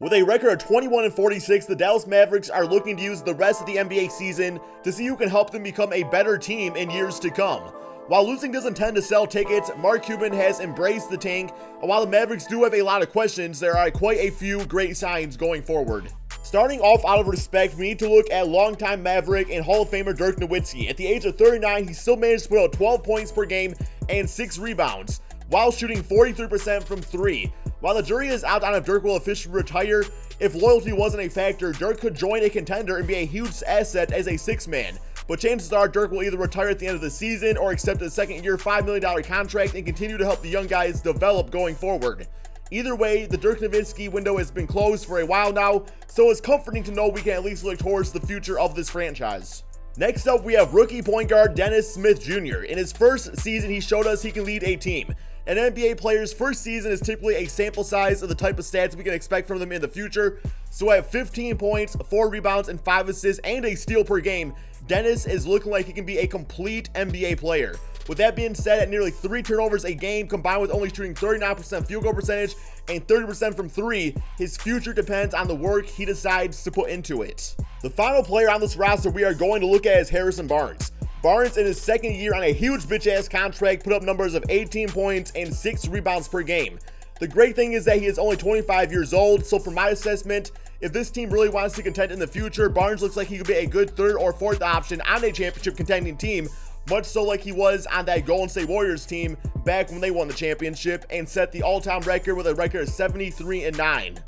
With a record of 21-46, the Dallas Mavericks are looking to use the rest of the NBA season to see who can help them become a better team in years to come. While losing doesn't tend to sell tickets, Mark Cuban has embraced the tank, and while the Mavericks do have a lot of questions, there are quite a few great signs going forward. Starting off out of respect, we need to look at longtime Maverick and Hall of Famer Dirk Nowitzki. At the age of 39, he still managed to put out 12 points per game and 6 rebounds, while shooting 43% from 3. While the jury is out on if Dirk will officially retire, if loyalty wasn't a factor, Dirk could join a contender and be a huge asset as a six-man. But chances are Dirk will either retire at the end of the season or accept a second-year $5 million contract and continue to help the young guys develop going forward. Either way, the Dirk Nowitzki window has been closed for a while now, so it's comforting to know we can at least look towards the future of this franchise. Next up, we have rookie point guard Dennis Smith Jr. In his first season, he showed us he can lead a team. An NBA player's first season is typically a sample size of the type of stats we can expect from them in the future. So at 15 points, 4 rebounds, and 5 assists, and a steal per game, Dennis is looking like he can be a complete NBA player. With that being said, at nearly 3 turnovers a game, combined with only shooting 39% field goal percentage and 30% from 3, his future depends on the work he decides to put into it. The final player on this roster we are going to look at is Harrison Barnes. Barnes, in his second year on a huge bitch-ass contract, put up numbers of 18 points and 6 rebounds per game. The great thing is that he is only 25 years old, so from my assessment, if this team really wants to contend in the future, Barnes looks like he could be a good 3rd or 4th option on a championship contending team, much so like he was on that Golden State Warriors team back when they won the championship and set the all-time record with a record of 73-9.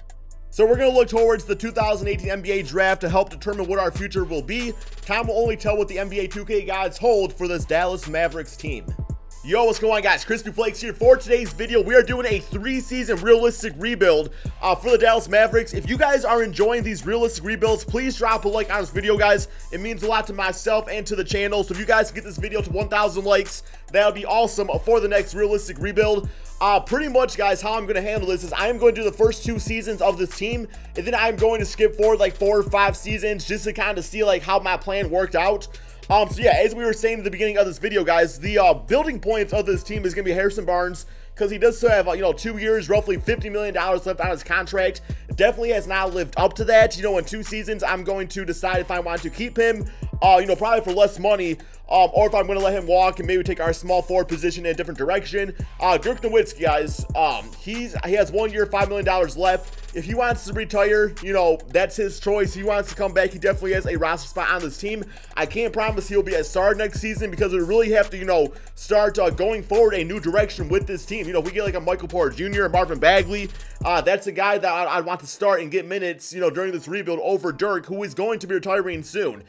So we're going to look towards the 2018 NBA draft to help determine what our future will be. Time will only tell what the NBA 2K gods hold for this Dallas Mavericks team. Yo, what's going on, guys? Crispy Flakes here. For today's video, we are doing a 3-season realistic rebuild for the Dallas Mavericks. If you guys are enjoying these realistic rebuilds, please drop a like on this video, guys. It means a lot to myself and to the channel. So if you guys can get this video to 1,000 likes, that would be awesome for the next realistic rebuild. Pretty much, guys, how I'm going to handle this is I am going to do the first 2 seasons of this team, and then I'm going to skip forward like 4 or 5 seasons just to kind of see like how my plan worked out. So yeah, as we were saying at the beginning of this video, guys, the building points of this team is going to be Harrison Barnes, because he does still have, 2 years, roughly $50 million left on his contract. Definitely has not lived up to that. In 2 seasons, I'm going to decide if I want to keep him, probably for less money, or if I'm going to let him walk and maybe take our small forward position in a different direction. Dirk Nowitzki, guys, he has 1 year, $5 million left. If he wants to retire, that's his choice. He wants to come back. He definitely has a roster spot on this team. I can't promise he'll be a star next season because we really have to, start going forward a new direction with this team. If we get like a Michael Porter Jr. or Marvin Bagley, that's a guy that I'd want to start and get minutes, during this rebuild over Dirk, who is going to be retiring soon.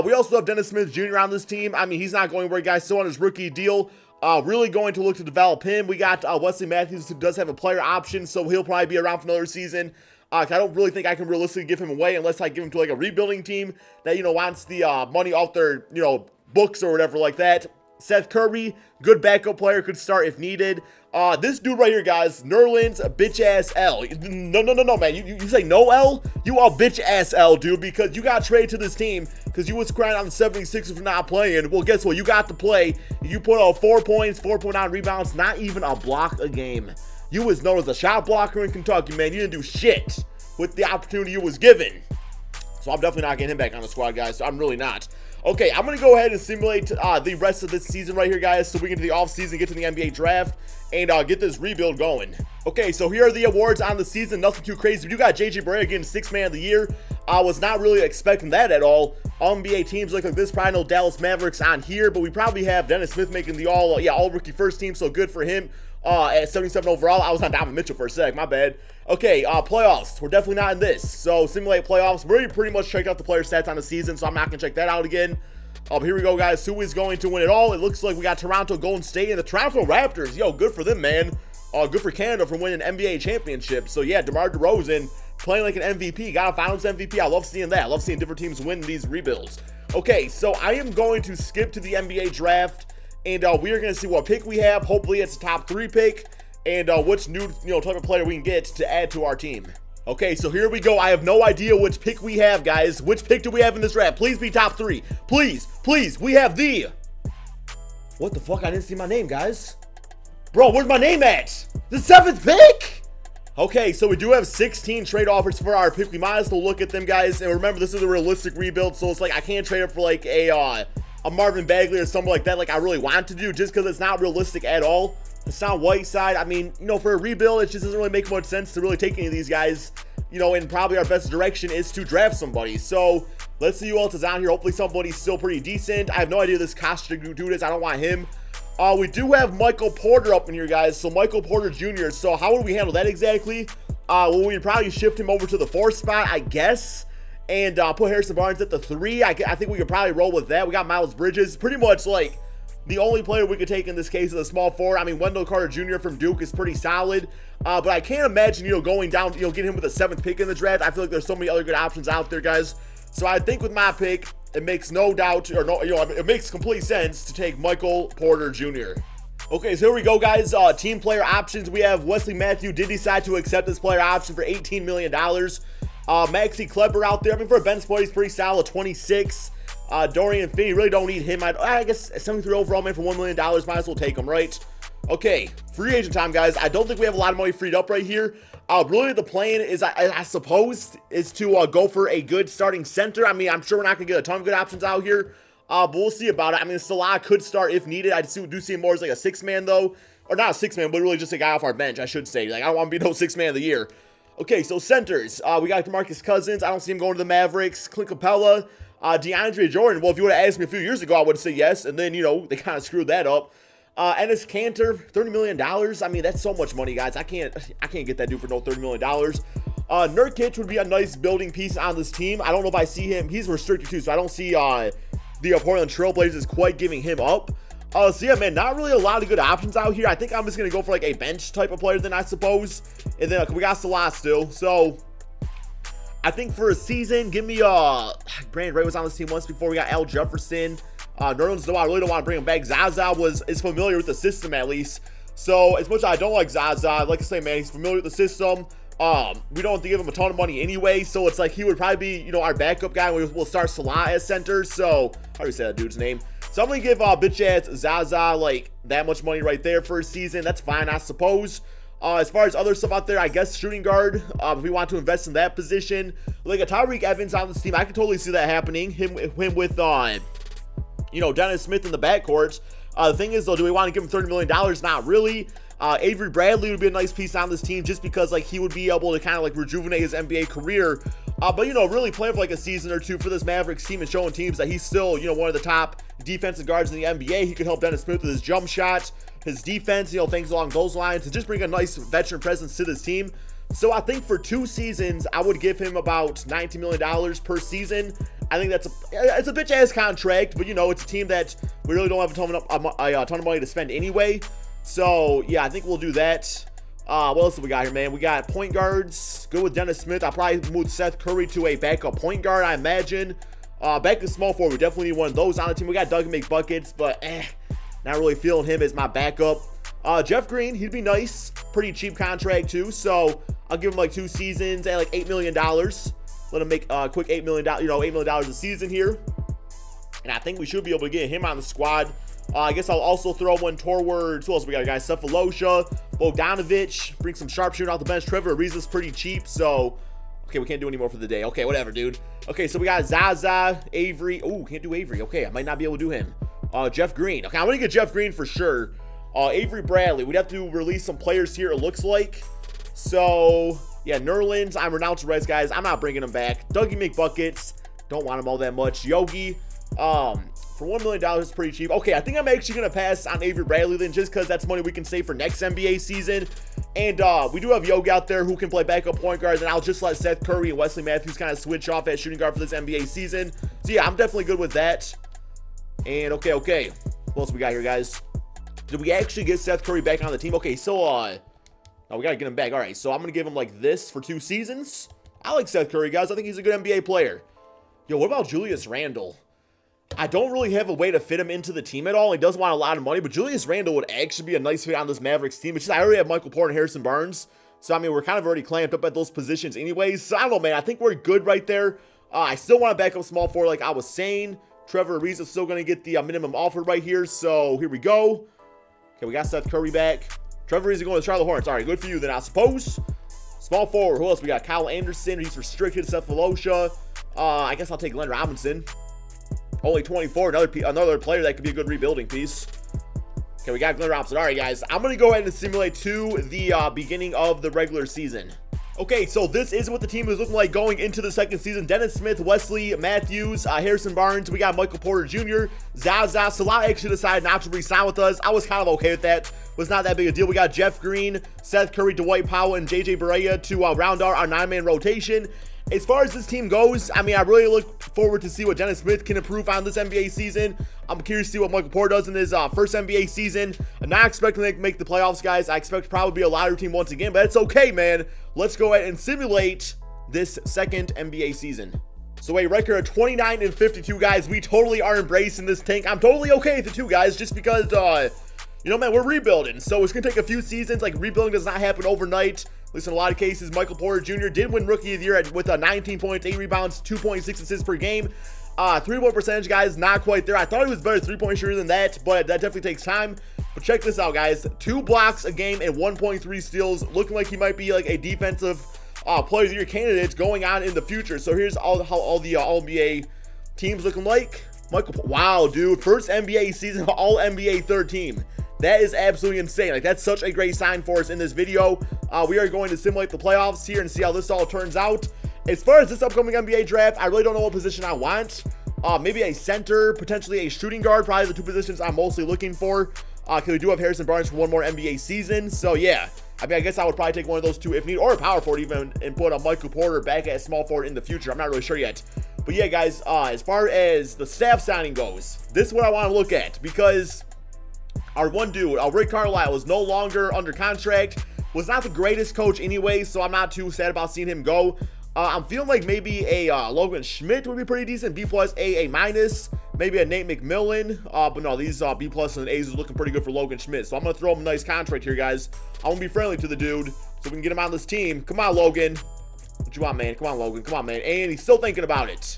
We also have Dennis Smith Jr. on this team. I mean, he's not going anywhere, guys. Still on his rookie deal. Really going to look to develop him. We got Wesley Matthews, who does have a player option, so he'll probably be around for another season. I don't really think I can realistically give him away unless I give him to like a rebuilding team that, wants the money off their, books or whatever like that. Seth Curry, good backup player, could start if needed. This dude right here, guys, Nerlens bitch-ass L. No, man. You say no L? You are bitch-ass L, dude, because you got traded to this team because you was crying on the 76ers for not playing. Well, guess what? You got to play. You put out 4 points, 4.9 rebounds, not even a block a game. You was known as a shot blocker in Kentucky, man. You didn't do shit with the opportunity you was given. So I'm definitely not getting him back on the squad, guys. So I'm really not. Okay, I'm going to go ahead and simulate the rest of this season right here, guys, so we can do the offseason, get to the NBA draft, and get this rebuild going. Okay, so here are the awards on the season. Nothing too crazy. But you got J.J. Barea getting 6th man of the year. I was not really expecting that at all. All NBA teams look like this. Probably no Dallas Mavericks on here, but we probably have Dennis Smith making the all-rookie first team, so good for him. At 77 overall. I was on Donovan Mitchell for a sec, my bad. Okay, playoffs. We're definitely not in this. So, simulate playoffs. We pretty much checked out the player stats on the season, so I'm not going to check that out again. Here we go, guys. Who is going to win it all? It looks like we got Toronto, Golden State, and the Toronto Raptors. Yo, good for them, man. Good for Canada for winning an NBA championship. So, yeah, DeMar DeRozan playing like an MVP. Got a finals MVP. I love seeing that. I love seeing different teams win these rebuilds. Okay, so I am going to skip to the NBA draft. And we are going to see what pick we have. Hopefully, it's a top 3 pick. And which new, type of player we can get to add to our team. Okay, so here we go. I have no idea which pick we have, guys. Which pick do we have in this draft? Please be top 3. Please, please. We have the... What the fuck? I didn't see my name, guys. Bro, where's my name at? The 7th pick? Okay, so we do have 16 trade offers for our pick. We might as well look at them, guys. And remember, this is a realistic rebuild, so it's like I can't trade it for like a Marvin Bagley or something like that like I really want to do, just because it's not realistic at all. Hassan Whiteside, I mean, you know, for a rebuild, it just doesn't really make much sense to really take any of these guys, you know, and probably our best direction is to draft somebody. So let's see who else is on here. Hopefully somebody's still pretty decent. I have no idea who this Kostrick dude is. I don't want him. We do have Michael Porter up in here, guys. So Michael Porter Jr. So how would we handle that exactly? Well, we'd probably shift him over to the 4th spot, I guess, and put Harrison Barnes at the 3. I think we could probably roll with that. We got Miles Bridges. Pretty much like the only player we could take in this case is a small forward. I mean, Wendell Carter Jr. from Duke is pretty solid, but I can't imagine, you know, going down, you know, getting him with a 7th pick in the draft. I feel like there's so many other good options out there, guys. So I think with my pick, it makes no doubt, or no, you know, it makes complete sense to take Michael Porter Jr. Okay, so here we go, guys. Team player options. We have Wesley Matthews did decide to accept this player option for $18 million. Maxi Kleber out there. I mean, for a bench player, he's pretty solid, 26. Dorian Finney, really don't need him. I guess 73 overall, man, for $1 million. Might as well take him, right? Okay, free agent time, guys. I don't think we have a lot of money freed up right here. Really, the plan is, I suppose, is to go for a good starting center. I mean, I'm sure we're not going to get a ton of good options out here, but we'll see about it. I mean, Salah could start if needed. I do see him more as like a 6-man, though. Or not a 6-man, but really just a guy off our bench, I should say. Like, I don't want to be no 6-man of the year. Okay, so centers. We got DeMarcus Cousins. I don't see him going to the Mavericks. Clint Capella. DeAndre Jordan. Well, if you would have asked me a few years ago, I would say yes. And then, you know, they kind of screwed that up. Enes Kanter, $30 million. I mean, that's so much money, guys. I can't get that dude for no $30 million. Nurkic would be a nice building piece on this team. I don't know if I see him. He's restricted too, so I don't see the Portland Trailblazers quite giving him up. So yeah, man, not really a lot of good options out here. I think I'm just gonna go for like a bench type of player then, I suppose. And then we got Salah still. So I think for a season, give me Brandon Ray was on this team once before. We got Al Jefferson. Nerlens Noel, I really don't want to bring him back. Zaza is familiar with the system at least. So as much as I don't like Zaza, like I say, man, he's familiar with the system. We don't have to give him a ton of money anyway, so it's like he would probably be, you know, our backup guy. We'll start Salah as center. So how do you say that dude's name? So I'm gonna give bitch ass Zaza like that much money right there for a season. That's fine, I suppose. As far as other stuff out there, I guess shooting guard, if we want to invest in that position, like a Tyreek Evans on this team, I could totally see that happening. Him with you know, Dennis Smith in the backcourt. The thing is, though, do we want to give him $30 million? Not really. Avery Bradley would be a nice piece on this team just because, like, he would be able to kind of, like, rejuvenate his NBA career. But, you know, really playing for, like, a season or two for this Mavericks team and showing teams that he's still, you know, one of the top defensive guards in the NBA. He could help Dennis Smith with his jump shot, his defense, you know, things along those lines, and just bring a nice veteran presence to this team. So I think for 2 seasons, I would give him about $19 million per season. I think it's a bitch-ass contract, but, you know, it's a team that we really don't have a ton of money to spend anyway. So, yeah, I think we'll do that. What else do we got here, man? We got point guards. Good with Dennis Smith. I'll probably move Seth Curry to a backup point guard, I imagine. Back to small forward. We definitely need one of those on the team. We got Doug McBuckets, but not really feeling him as my backup. Jeff Green, he'd be nice. Pretty cheap contract, too. So, I'll give him like 2 seasons at like $8 million. Let him make a quick $8 million, you know, $8 million a season here. And I think we should be able to get him on the squad. I guess I'll also throw one towards, who else we got, guys? Cephalosha, Bogdanovich, bring some sharpshooter off the bench. Trevor Ariza's pretty cheap, so, okay, we can't do any more for the day. Okay, whatever, dude. Okay, so we got Zaza, Avery. Oh, can't do Avery. Okay, I might not be able to do him. Jeff Green. Okay, I'm going to get Jeff Green for sure. Avery Bradley. We'd have to release some players here, it looks like. So, yeah, Nerlens. I'm renounced Reds, guys. I'm not bringing him back. Dougie McBuckets. Don't want him all that much. Yogi. For $1 million, it's pretty cheap. Okay, I think I'm actually going to pass on Avery Bradley then, just because that's money we can save for next NBA season. And we do have Yogi out there who can play backup point guard, and I'll just let Seth Curry and Wesley Matthews kind of switch off at shooting guard for this NBA season. So, yeah, I'm definitely good with that. And, okay. What else we got here, guys? Did we actually get Seth Curry back on the team? Okay, so, oh, we got to get him back. All right, so I'm going to give him like this for 2 seasons. I like Seth Curry, guys. I think he's a good NBA player. Yo, what about Julius Randle? I don't really have a way to fit him into the team at all. He does want a lot of money, but Julius Randle would actually be a nice fit on this Mavericks team. It's just I already have Michael Porter and Harrison Barnes. So, I mean, we're kind of already clamped up at those positions anyways. So, I don't know, man. I think we're good right there. I still want to back up small forward like I was saying. Trevor Ariza is still going to get the minimum offer right here. So, here we go. Okay, we got Seth Curry back. Trevor Ariza going to Charlotte Hornets. All right, good for you then, I suppose. Small forward, who else we got? Kyle Anderson, he's restricted. Seth Velosha. I guess I'll take Glenn Robinson. Only 24, another player that could be a good rebuilding piece. Okay, we got Glenn Robinson. All right, guys, I'm going to go ahead and simulate to the beginning of the regular season. Okay, so this is what the team is looking like going into the second season. Dennis Smith, Wesley Matthews, Harrison Barnes. We got Michael Porter Jr., Zaza. Salah actually decided not to re-sign with us. I was kind of okay with that. Was not that big a deal. We got Jeff Green, Seth Curry, Dwight Powell, and JJ Barea to round out our 9-man rotation. As far as this team goes, I mean, I really look forward to see what Dennis Smith can improve on this NBA season. I'm curious to see what Michael Porter does in his first NBA season. I'm not expecting to make the playoffs, guys. I expect to probably be a lottery team once again, but it's okay, man. Let's go ahead and simulate this second NBA season. So a record of 29-52, guys. We totally are embracing this tank. I'm totally okay with the two, guys, just because, you know, man, we're rebuilding. So it's going to take a few seasons. Like, rebuilding does not happen overnight. At least in a lot of cases. Michael Porter Jr. did win Rookie of the Year with 19 points, 8 rebounds, 2.6 assists per game. 3-point percentage, guys, not quite there. I thought he was better 3-point shooter than that, but that definitely takes time. But check this out, guys. 2 blocks a game and 1.3 steals. Looking like he might be like a defensive player of the year candidate going on in the future. So here's how all the All-NBA teams looking like. Wow, dude. First NBA season, All-NBA third team. That is absolutely insane. Like, that's such a great sign for us in this video. We are going to simulate the playoffs here and see how this all turns out. As far as this upcoming NBA draft, I really don't know what position I want. Maybe a center, potentially a shooting guard, probably the two positions I'm mostly looking for. Because we do have Harrison Barnes for one more NBA season. So, yeah. I mean, I guess I would probably take one of those two if need, or a power forward even, and put a Michael Porter back at small forward in the future. I'm not really sure yet. But, yeah, guys, as far as the staff signing goes, this is what I want to look at. Because our one dude, Rick Carlisle, is no longer under contract. Was not the greatest coach anyway, so I'm not too sad about seeing him go. I'm feeling like maybe a Logan Schmidt would be pretty decent. B+, A minus. Maybe a Nate McMillan. But no, these B+ and A's is looking pretty good for Logan Schmidt. So I'm going to throw him a nice contract here, guys. I'm going to be friendly to the dude so we can get him on this team. Come on, Logan. What you want, man? Come on, Logan. Come on, man. And he's still thinking about it.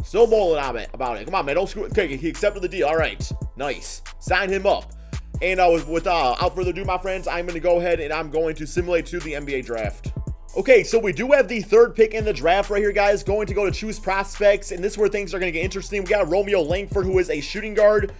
Still mulling on it about it. Come on, man. Don't screw it. Okay, he accepted the deal. All right. Nice. Sign him up. And without further ado, my friends, I'm going to go ahead and I'm going to simulate to the NBA draft. Okay, so we do have the third pick in the draft right here, guys. Going to go to choose prospects, and this is where things are going to get interesting. We got Romeo Langford, who is a shooting guard.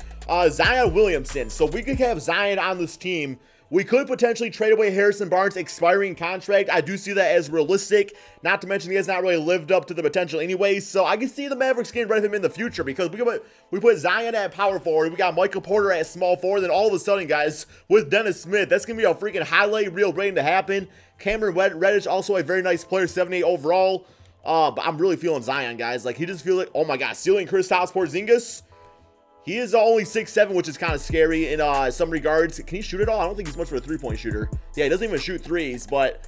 Zion Williamson. So we could have Zion on this team. We could potentially trade away Harrison Barnes' expiring contract. I do see that as realistic. Not to mention he has not really lived up to the potential anyways. So I can see the Mavericks getting rid of him in the future because we put Zion at power forward. We got Michael Porter at small forward. Then all of a sudden, guys, with Dennis Smith, that's going to be a freaking highlight reel waiting to happen. Cameron Reddish, also a very nice player, 78 overall. But I'm really feeling Zion, guys. Like, he just feels like, oh my God, stealing Kristaps Porzingis. He is only 6'7", which is kind of scary in some regards. Can he shoot it all? I don't think he's much of a three-point shooter. Yeah, he doesn't even shoot threes, but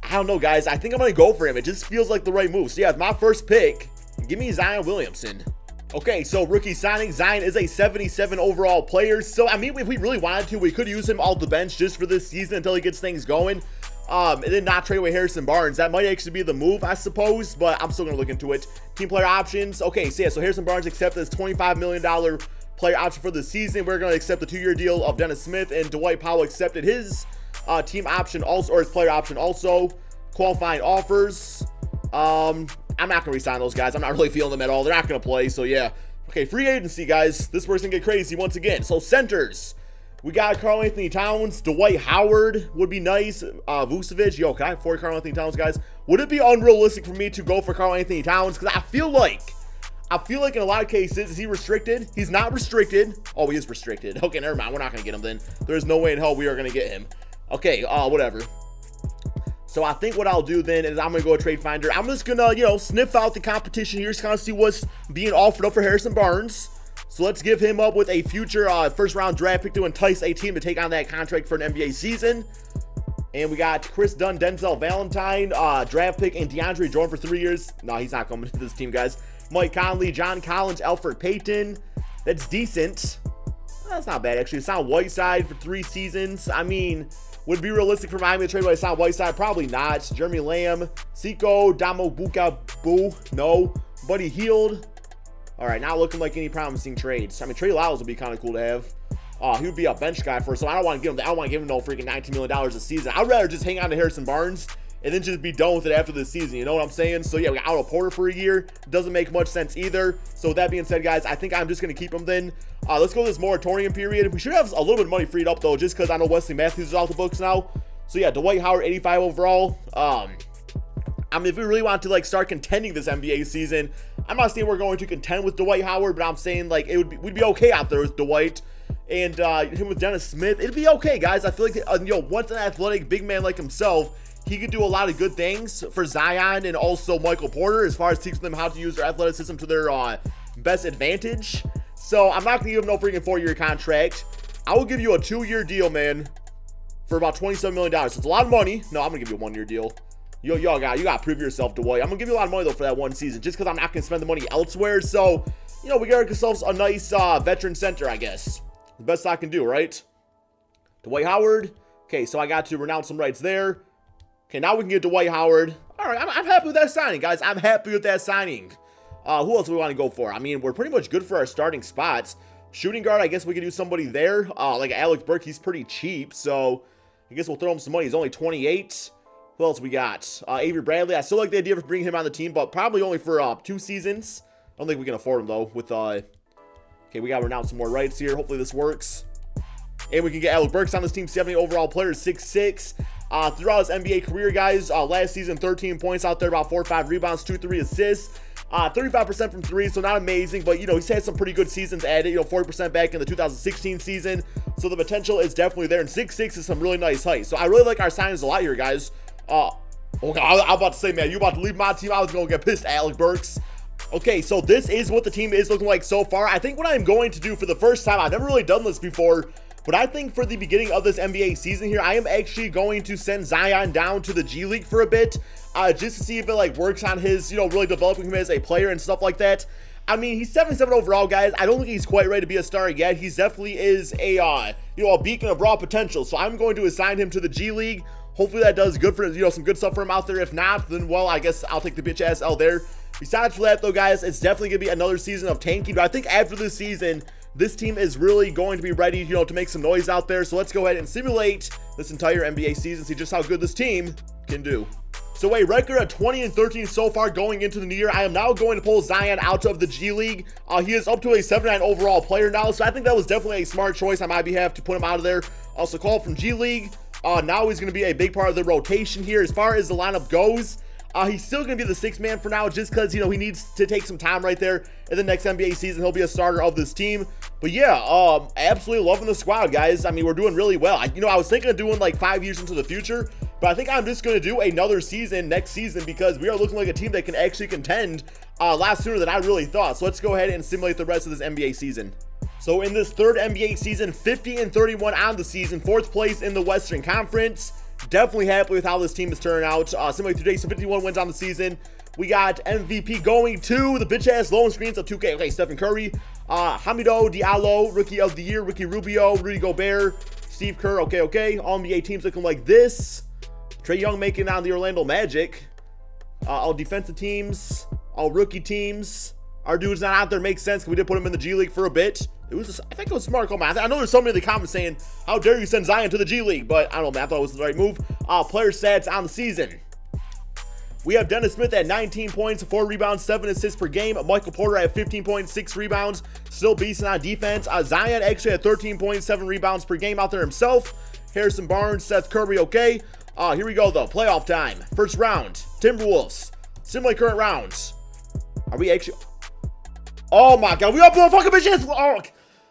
I don't know, guys. I think I'm going to go for him. It just feels like the right move. So, yeah, it's my first pick. Give me Zion Williamson. Okay, so rookie signing. Zion is a 77 overall player. So, I mean, if we really wanted to, we could use him off the bench just for this season until he gets things going. And then not trade away Harrison Barnes. That might actually be the move, I suppose, but I'm still going to look into it. Team player options. Okay, so yeah, so Harrison Barnes accepted his $25 million player option for the season. We're going to accept the 2-year deal of Dennis Smith, and Dwight Powell accepted his team option also, or his player option also. Qualifying offers. I'm not going to re-sign those guys. I'm not really feeling them at all. They're not going to play, so yeah. Okay, free agency, guys. This person get crazy once again. So centers. We got Karl-Anthony Towns. Dwight Howard would be nice. Vucevic. Yo, can I afford Karl-Anthony Towns, guys? Would it be unrealistic for me to go for Karl-Anthony Towns? Because I feel like in a lot of cases, is he restricted? He's not restricted. Oh, he is restricted. Okay, never mind. We're not going to get him then. There's no way in hell we are going to get him. Okay, whatever. So I think what I'll do then is I'm going to go to Trade Finder. I'm just going to, you know, sniff out the competition here. Just kind of see what's being offered up for Harrison Barnes. So let's give him up with a future first-round draft pick to entice a team to take on that contract for an NBA season. And we got Chris Dunn, Denzel Valentine, draft pick, and DeAndre Jordan for 3 years. No, he's not coming to this team, guys. Mike Conley, John Collins, Alfred Payton. That's decent. That's not bad, actually. Hassan Whiteside for 3 seasons. I mean, would it be realistic for Miami to trade away Hassan Whiteside? Probably not. Jeremy Lamb, Siko, Damo Buka, Boo. No. Buddy Hield. All right, not looking like any promising trades. I mean, Trey Lyles would be kind of cool to have. He would be a bench guy for us, so I don't want to give him no freaking $19 million a season. I'd rather just hang on to Harrison Barnes and then just be done with it after the season. You know what I'm saying? So yeah, we got Otto Porter for a year. Doesn't make much sense either. So with that being said, guys, I think I'm just going to keep him then. Let's go to this moratorium period. We should have a little bit of money freed up, though, just because I know Wesley Matthews is off the books now. So yeah, Dwight Howard, 85 overall. I mean, if we really want to, like, start contending this NBA season, I'm not saying we're going to contend with Dwight Howard, but I'm saying, like, we'd be okay out there with Dwight. And him with Dennis Smith, it'd be okay, guys. I feel like, you know, once an athletic big man like himself, he could do a lot of good things for Zion and also Michael Porter as far as teaching them how to use their athleticism to their best advantage. So I'm not going to give him no freaking 4-year contract. I will give you a 2-year deal, man, for about $27 million. So it's a lot of money. No, I'm going to give you a 1-year deal. You got to prove yourself, Dwight. I'm going to give you a lot of money, though, for that one season, just because I'm not going to spend the money elsewhere. So, you know, we got ourselves a nice veteran center, I guess. The best I can do, right? Dwight Howard. Okay, so I got to renounce some rights there. Okay, now we can get Dwight Howard. All right, I'm happy with that signing, guys. I'm happy with that signing. Who else do we want to go for? I mean, we're pretty much good for our starting spots. Shooting guard, I guess we could do somebody there. Like Alex Burke, he's pretty cheap, so I guess we'll throw him some money. He's only 28. Who else we got? Avery Bradley. I still like the idea of bringing him on the team, but probably only for 2 seasons. I don't think we can afford him, though, with okay, we got to renounce some more rights here. Hopefully this works. And we can get Alec Burks on this team. 70 overall player, 6'6". Throughout his NBA career, guys, last season, 13 points out there, about 4 or 5 rebounds, 2 or 3 assists. 35% from 3, so not amazing, but, you know, he's had some pretty good seasons added, you know, 40% back in the 2016 season. So the potential is definitely there, and 6'6" is some really nice height. So I really like our signings a lot here, guys. Okay, I'm about to say, man, you about to leave my team. I was going to get pissed, Alec Burks. Okay, so this is what the team is looking like so far. I think what I'm going to do for the first time, I've never really done this before, but I think for the beginning of this NBA season here, I am actually going to send Zion down to the G League for a bit, just to see if it, like, works on his, you know, really developing him as a player and stuff like that. I mean, he's 77 overall, guys. I don't think he's quite ready to be a star yet. He definitely is a, you know, a beacon of raw potential, so I'm going to assign him to the G League. Hopefully that does good for, you know, some good stuff for him out there. If not, then, well, I guess I'll take the bitch ass L there. Besides for that, though, guys, it's definitely going to be another season of tanking. But I think after this season, this team is really going to be ready, you know, to make some noise out there. So let's go ahead and simulate this entire NBA season, see just how good this team can do. So a record of 20-13 so far going into the new year. I am now going to pull Zion out of the G League. He is up to a 79 overall player now. So I think that was definitely a smart choice on my behalf to put him out of there. Also call from G League. Now he's going to be a big part of the rotation here. As far as the lineup goes, he's still going to be the 6th man for now, just because, you know, he needs to take some time right there. In the next NBA season, he'll be a starter of this team. But yeah, absolutely loving the squad, guys. I mean, we're doing really well. You know, I was thinking of doing like 5 years into the future, but I think I'm just going to do another season next season because we are looking like a team that can actually contend a lot sooner than I really thought. So let's go ahead and simulate the rest of this NBA season. So in this 3rd NBA season, 50-31 on the season, 4th place in the Western Conference. Definitely happy with how this team is turning out. Simulate today, so 51 wins on the season. We got MVP going to the bitch-ass lone screens of 2K. Okay, Stephen Curry, Hamidou Diallo, Rookie of the Year, Ricky Rubio, Rudy Gobert, Steve Kerr. Okay. All NBA teams looking like this. Trae Young making on the Orlando Magic. All defensive teams, all rookie teams. Our dude's not out there, makes sense because we did put him in the G League for a bit. It was I think it was a smart call, man. I know there's so many in the comments saying, how dare you send Zion to the G League? But I don't know, man. I thought it was the right move. Player stats on the season. We have Dennis Smith at 19 points, 4 rebounds, 7 assists per game. Michael Porter at 15 points, 6 rebounds. Still beasting on defense. Zion actually at 13 points, 7 rebounds per game out there himself. Harrison Barnes, Seth Curry, okay. Here we go, though. Playoff time. First round. Timberwolves. Similar current rounds. Are we actually... Oh, my God. We are motherfucking bitches. Oh,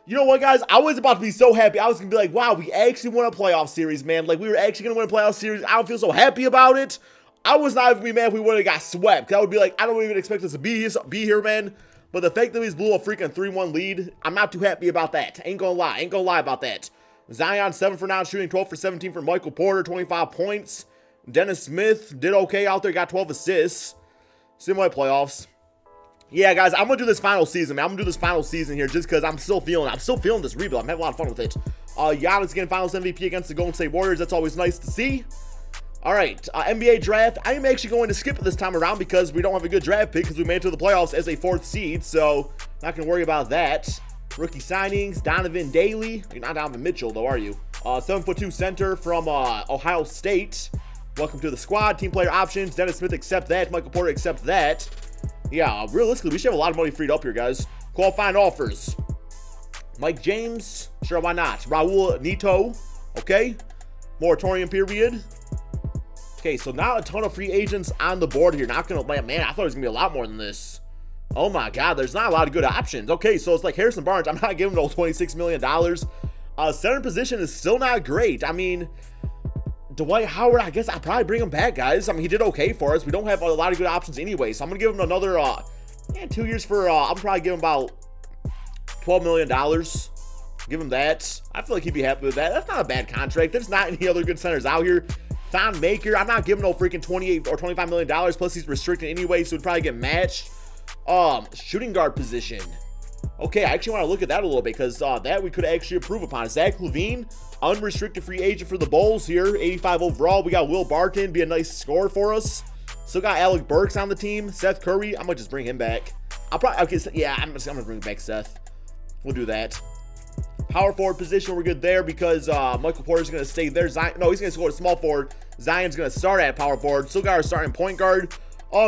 you know what, guys? I was about to be so happy. I was going to be like, wow, we actually won a playoff series, man. Like, we were actually going to win a playoff series. I don't feel so happy about it. I was not even be mad if we would have got swept. I would be like, I don't even expect us to be here, man. But the fact that we blew a freaking 3-1 lead, I'm not too happy about that. Ain't gonna lie about that. Zion, 7 for 9 shooting, 12 for 17 for Michael Porter, 25 points. Dennis Smith did okay out there, got 12 assists. Similar playoffs. Yeah, guys, I'm gonna do this final season, man. I'm gonna do this final season here just because I'm still feeling this rebuild. I'm having a lot of fun with it. Giannis getting Finals MVP against the Golden State Warriors. That's always nice to see. All right, NBA draft. I am actually going to skip it this time around because we don't have a good draft pick because we made it to the playoffs as a 4th seed, so not gonna worry about that. Rookie signings: Donovan Daly. You're not Donovan Mitchell, though, are you? 7'2" center from Ohio State. Welcome to the squad. Team player options. Dennis Smith, accept that. Michael Porter, accept that. Yeah, realistically, we should have a lot of money freed up here, guys. Qualifying offers. Mike James. Sure, why not? Raul Neto. Okay. Moratorium period. Okay, so now a ton of free agents on the board here. Not gonna, man, I thought it was gonna be a lot more than this. Oh my God, there's not a lot of good options. Okay, so it's like Harrison Barnes. I'm not giving him $26 million. Center position is still not great. I mean, Dwight Howard, I guess I'll probably bring him back, guys. I mean, he did okay for us. We don't have a lot of good options anyway, so I'm gonna give him another 2 years for I'm probably give him about $12 million. Give him that. I feel like he'd be happy with that. That's not a bad contract. There's not any other good centers out here. Thon Maker, I'm not giving no freaking $28 or $25 million, plus he's restricted anyway, so he'd probably get matched. Shooting guard position. Okay, I actually want to look at that a little bit, because that we could actually improve upon. Zach LaVine, unrestricted free agent for the Bulls here, 85 overall. We got Will Barton, be a nice scorer for us. Still got Alec Burks on the team. Seth Curry, I'm gonna just bring him back. I'll probably, okay, so, yeah, I'm gonna bring back Seth. We'll do that. Power forward position, we're good there because Michael Porter's gonna stay there. Zion, no, he's gonna go to small forward. Zion's gonna start at power forward. Still got our starting point guard.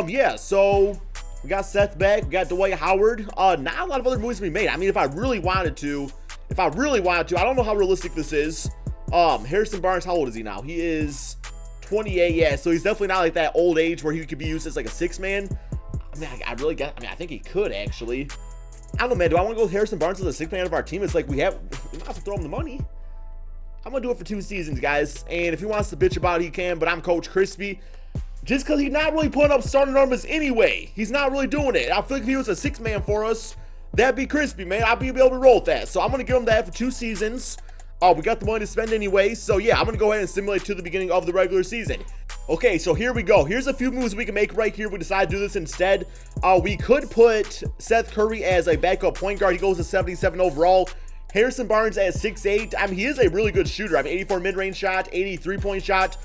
Yeah, so we got Seth back. We got Dwight Howard. Not a lot of other moves to be made. I mean, if I really wanted to, I don't know how realistic this is. Harrison Barnes, how old is he now? He is 28. Yeah, so he's definitely not like that old age where he could be used as like a six-man. I mean, I think he could actually. I don't know, man. Do I want to go with Harrison Barnes as a six-man of our team? It's like we might have to throw him the money. I'm going to do it for 2 seasons, guys. And if he wants to bitch about it, he can. But I'm Coach Crispy. Just because he's not really putting up starting numbers anyway. He's not really doing it. I feel like if he was a six-man for us, that'd be Crispy, man. I'd be able to roll with that. So I'm going to give him that for 2 seasons. We got the money to spend anyway. So, yeah, I'm going to go ahead and simulate to the beginning of the regular season. Okay, so here we go. Here's a few moves we can make right here. We decide to do this instead. We could put Seth Curry as a backup point guard. He goes to 77 overall. Harrison Barnes at 6'8". I mean, he is a really good shooter. I mean, 84 mid-range shot, 83-point shot.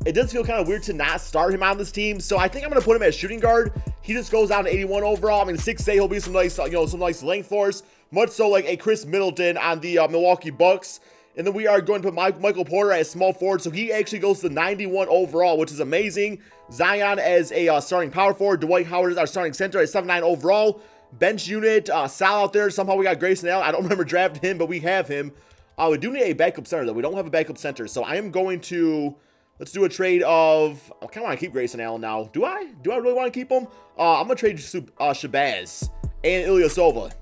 It does feel kind of weird to not start him on this team. So I think I'm going to put him as shooting guard. He just goes down to 81 overall. I mean, 6'8", he'll be some nice, some nice length for us. Much so like a Chris Middleton on the Milwaukee Bucks. And then we are going to put Michael Porter as small forward. So he actually goes to 91 overall, which is amazing. Zion as a starting power forward. Dwight Howard is our starting center at 79 overall. Bench unit, Sal out there. Somehow we got Grayson Allen. I don't remember drafting him, but we have him. We do need a backup center, though. We don't have a backup center. So I am going to, let's do a trade of, I kind of want to keep Grayson Allen now. Do I really want to keep him? I'm going to trade Shabazz and Ilyasova.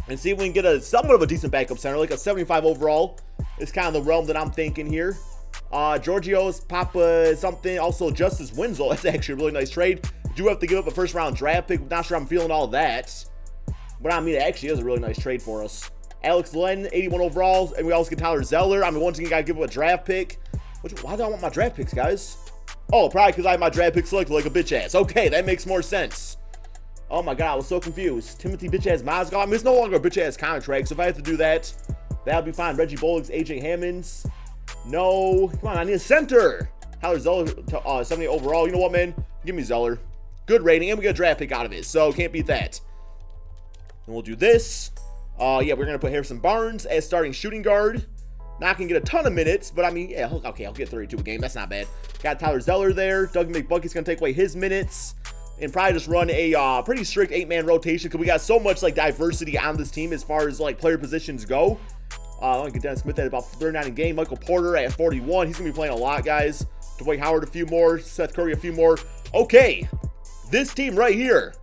And see if we can get a somewhat of a decent backup center, like a 75 overall. It's kind of the realm that I'm thinking here. Giorgio's Papa something. Also, Justice Winslow. That's actually a really nice trade. Do have to give up a first-round draft pick. Not sure I'm feeling all that. But I mean, it actually is a really nice trade for us. Alex Len, 81 overall. And we also get Tyler Zeller. I mean, once again, got to give up a draft pick. Why do I want my draft picks, guys? Oh, probably because I have my draft pick selected like a bitch ass. Okay, that makes more sense. Oh my God, I was so confused. Timothy bitch-ass Mozgov. I mean, it's no longer a bitch-ass contract, so if I have to do that, that'll be fine. Reggie Bullock's, AJ Hammonds. No. Come on, I need a center. Tyler Zeller, 78 overall. You know what, man? Give me Zeller. Good rating, and we get a draft pick out of it, so can't beat that. And we'll do this. Yeah, we're going to put Harrison Barnes as starting shooting guard. Not going to get a ton of minutes, but I mean, yeah, okay, I'll get 32 a game. That's not bad. Got Tyler Zeller there. Doug McBucket's going to take away his minutes. And probably just run a pretty strict 8-man rotation because we got so much like diversity on this team as far as like player positions go. I want to get Dennis Smith at about 39 a game. Michael Porter at 41. He's gonna be playing a lot, guys. Dwight Howard a few more. Seth Curry a few more. Okay, this team right here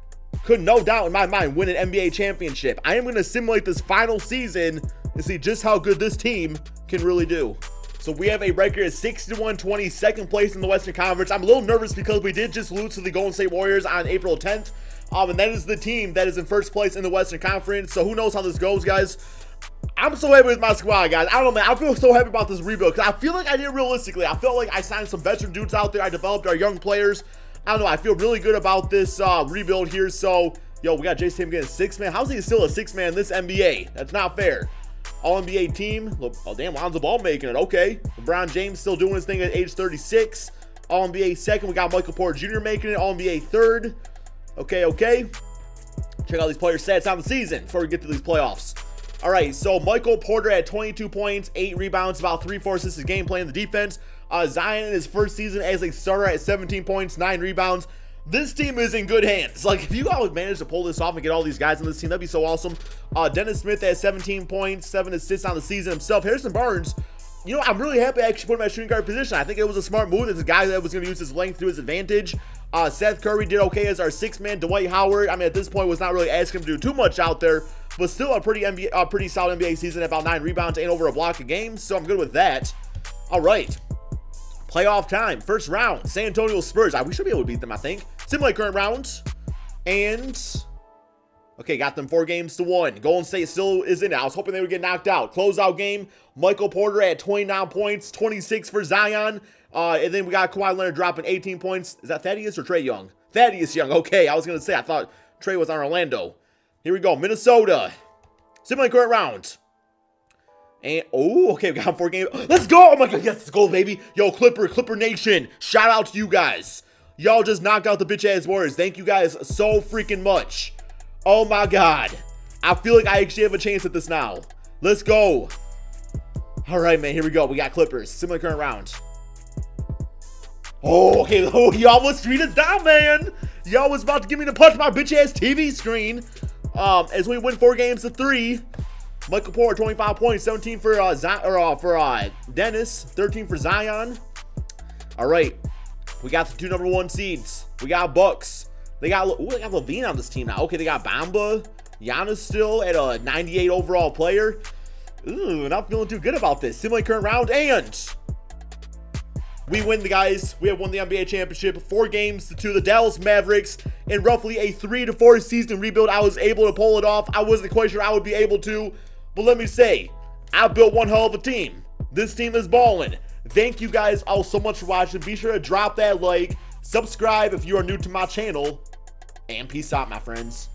could no doubt in my mind win an NBA championship. I am gonna simulate this final season and see just how good this team can really do. So we have a record of 61-20, second place in the Western Conference. I'm a little nervous because we did just lose to the Golden State Warriors on April 10th. And that is the team that is in first place in the Western Conference. So who knows how this goes, guys. I'm so happy with my squad, guys. I don't know, man. I feel so happy about this rebuild because I feel like I did realistically. I felt like I signed some veteran dudes out there. I developed our young players. I don't know. I feel really good about this rebuild here. So, yo, we got Jason getting 6-man. How's he still a 6-man in this NBA? That's not fair. All-NBA team. Oh, damn, Lonzo Ball making it. Okay. LeBron James still doing his thing at age 36. All-NBA second. We got Michael Porter Jr. making it. All-NBA third. Okay, okay. Check out these player stats on the season before we get to these playoffs. All right, so Michael Porter had 22 points, 8 rebounds, about 3-4 assists a game playing the defense. Zion in his first season as a starter at 17 points, 9 rebounds. This team is in good hands. Like, if you guys manage to pull this off and get all these guys on this team, that'd be so awesome. Dennis Smith has 17 points, 7 assists on the season himself. Harrison Barnes, you know, I'm really happy I actually put him at shooting guard position. I think it was a smart move. There's a guy that was going to use his length to his advantage. Seth Curry did okay as our 6-man. Dwight Howard, I mean, at this point, was not really asking him to do too much out there, but still a pretty solid NBA season, about 9 rebounds and over a block a game, so I'm good with that. All right. Playoff time. First round. San Antonio Spurs. We should be able to beat them, I think. Similar current rounds. And okay, got them 4-1. Golden State still is in it. I was hoping they would get knocked out. Closeout game. Michael Porter at 29 points, 26 for Zion. And then we got Kawhi Leonard dropping 18 points. Is that Thaddeus or Trae Young? Thaddeus Young. Okay, I was going to say, I thought Trae was on Orlando. Here we go. Minnesota. Similar current round. And, oh, okay, we got 4 games. Let's go! Oh my god, yes, let's go, baby. Yo, Clipper Nation. Shout out to you guys. Y'all just knocked out the bitch-ass Warriors. Thank you guys so freaking much. Oh my god. I feel like I actually have a chance at this now. Let's go. All right, man, here we go. We got Clippers. Similar current round. Oh, okay. Oh, you almost street us down, man. Y'all was about to give me the punch my bitch-ass TV screen. As we win 4-3. Michael Porter, 25 points, 17 for Dennis, 13 for Zion. All right, we got the 2 #1 seeds. We got Bucks. They got Levine on this team now. Okay, they got Bamba, Giannis still at a 98 overall player. Ooh, not feeling too good about this. Similar current round, and we win, the guys. We have won the NBA championship, 4 games to the Dallas Mavericks in roughly a 3 to 4 season rebuild. I was able to pull it off. I wasn't quite sure I would be able to. But let me say, I built one hell of a team. This team is balling. Thank you guys all so much for watching. Be sure to drop that like, subscribe if you are new to my channel, and peace out, my friends.